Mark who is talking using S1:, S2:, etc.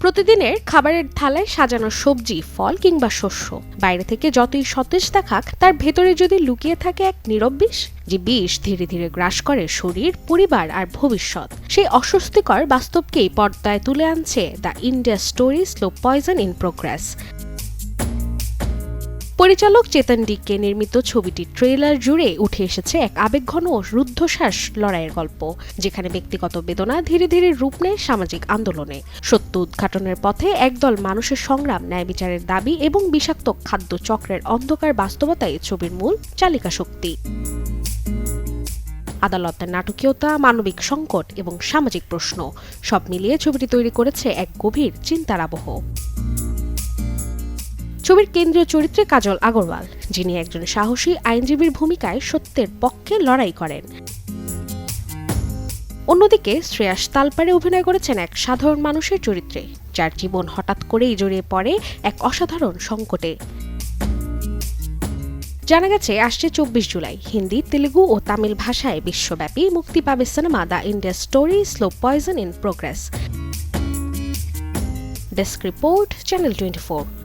S1: প্রতিদিনের খাবারের থালায় সাজানো সবজি, ফল কিংবা শস্য বাইরে থেকে যতই সতেজ দেখাক, তার ভেতরে যদি লুকিয়ে থাকে এক নীরব বিষ, যে বিষ ধীরে ধীরে গ্রাস করে শরীর, পরিবার আর ভবিষ্যৎ, সেই অস্বস্তিকর বাস্তবকেই পর্দায় তুলে আনছে the India story slow poison in progress. পরিচালক চেতন ডিকে নির্মিত ছবিটির ট্রেলার জুড়ে উঠে এসেছে এক আবেগঘন ও রুদ্ধশ্বাস লড়াইয়ের গল্প, যেখানে ব্যক্তিগত বেদনা ধীরে ধীরে রূপ নেয় সামাজিক আন্দোলনে। সত্য উদ্ঘাটনের পথে একদল মানুষের সংগ্রাম, ন্যায় বিচারের দাবি এবং বিষাক্ত খাদ্য চক্রের অন্ধকার বাস্তবতাই ছবির মূল চালিকা শক্তি। আদালতের নাটকীয়তা, মানবিক সংকট এবং সামাজিক প্রশ্ন সব মিলিয়ে ছবিটি তৈরি করেছে এক গভীর চিন্তার আবহ। ছবির কেন্দ্রীয় চরিত্রে কাজল আগরওয়াল, যিনি একজন সাহসী আইনজীবীর ভূমিকায় সত্যের পক্ষে লড়াই করেন। অন্যদিকে শ্রেয়াস তালপারে অভিনয় করেছেন এক সাধারণ মানুষের চরিত্রে, যার জীবন হঠাৎ করেই জড়িয়ে পড়ে এক অসাধারণ সংকটে। জানা গেছে আসছে 24 জুলাই হিন্দি, তেলেগু ও তামিল ভাষায় বিশ্বব্যাপী মুক্তি পাবে cinema the India story slow poison in progress. Desk report, channel 24।